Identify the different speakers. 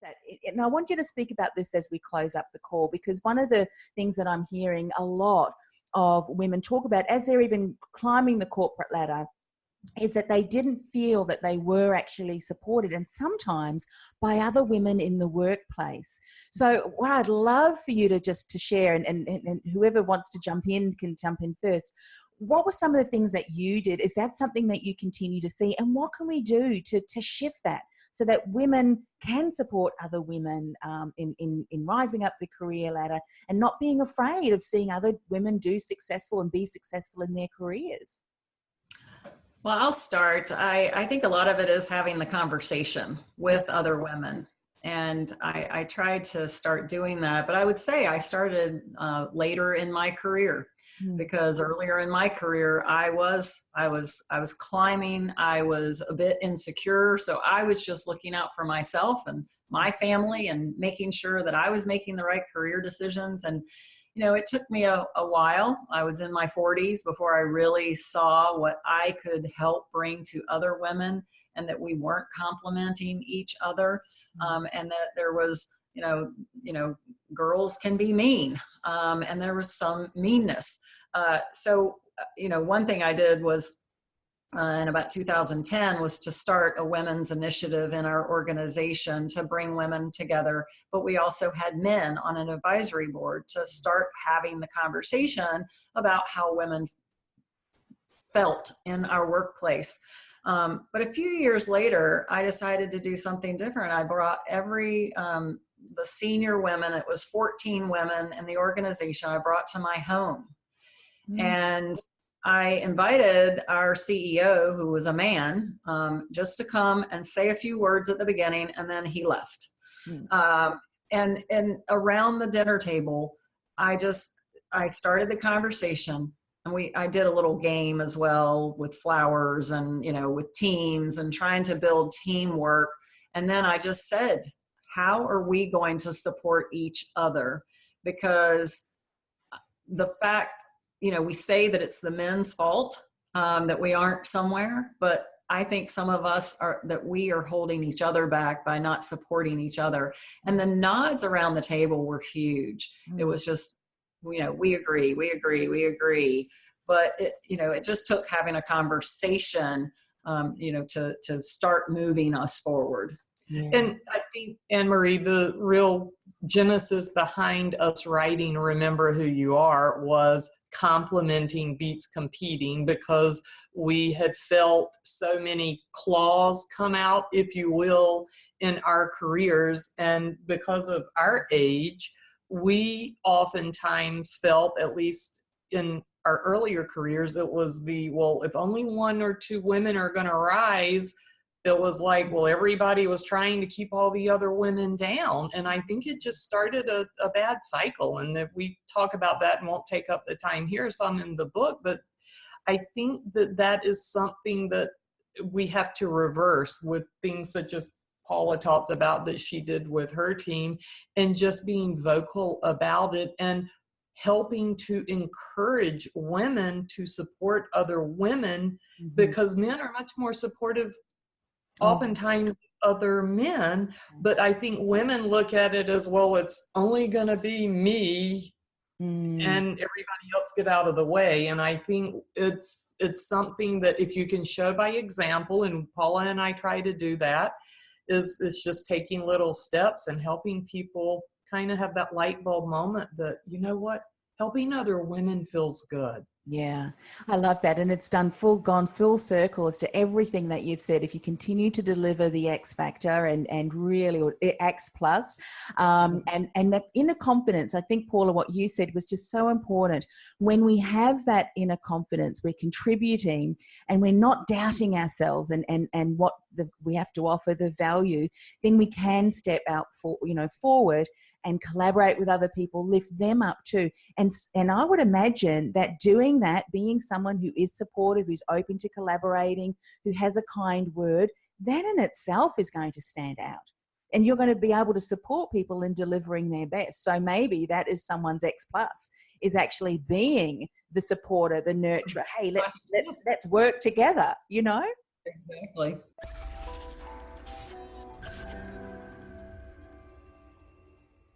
Speaker 1: that. And I want you to speak about this as we close up the call, because one of the things that I'm hearing a lot of women talk about as they're even climbing the corporate ladder is that they didn't feel that they were actually supported, and sometimes by other women in the workplace. So what I'd love for you to just to share, and whoever wants to jump in can jump in first. What were some of the things that you did? Is that something that you continue to see? And what can we do to shift that so that women can support other women in rising up the career ladder and not being afraid of seeing other women do successful and be successful in their careers?
Speaker 2: Well, I'll start. I think a lot of it is having the conversation with other women. And I tried to start doing that, but I would say I started later in my career, because earlier in my career, I was climbing. I was a bit insecure. So I was just looking out for myself and my family and making sure that I was making the right career decisions. And it took me a while. I was in my 40s before I really saw what I could help bring to other women, and that we weren't complementing each other, and that there was, girls can be mean, and there was some meanness. So one thing I did was, in about 2010, was to start a women's initiative in our organization to bring women together. But we also had men on an advisory board to start having the conversation about how women felt in our workplace. But a few years later, I decided to do something different. I brought the senior women, it was 14 women in the organization, I brought to my home. And I invited our CEO, who was a man, just to come and say a few words at the beginning, and then he left. And around the dinner table, I started the conversation, and I did a little game as well with flowers and, with teams and trying to build teamwork. And then I just said, how are we going to support each other? Because the fact, we say that it's the men's fault, that we aren't somewhere, but I think some of us that we are holding each other back by not supporting each other. And the nods around the table were huge. It was just, we agree. But it just took having a conversation, to start moving us forward.
Speaker 3: Yeah. And I think, Anne-Marie, the real genesis behind us writing Remember Who You Are was complementing beats competing, because we had felt so many claws come out, if you will, in our careers. And because of our age, we oftentimes felt, at least in our earlier careers, it was if only one or two women are going to rise, it was like, well, everybody was trying to keep all the other women down. And I think it just started a bad cycle. And if we talk about that and won't take up the time here, some in the book, but I think that is something that we have to reverse with things such as Paula talked about that she did with her team, and just being vocal about it and helping to encourage women to support other women, because men are much more supportive oftentimes other men, but I think women look at it as, well, it's only going to be me and everybody else get out of the way. And I think it's something that if you can show by example, and Paula and I try to do that, is it's just taking little steps and helping people kind of have that light bulb moment that, helping other women feels good.
Speaker 1: Yeah, I love that. And it's gone full circle as to everything that you've said. If you continue to deliver the X factor and really, or X plus, and that inner confidence, I think, Paula, what you said was just so important. When we have that inner confidence, we're contributing and we're not doubting ourselves and what we have to offer, the value, then we can step out forward and collaborate with other people, lift them up too. And I would imagine that doing that, being someone who is supportive, who's open to collaborating, who has a kind word, that in itself is going to stand out. And you're going to be able to support people in delivering their best. So maybe that is someone's X plus, is actually being the supporter, the nurturer. Hey, let's work together,
Speaker 2: Exactly.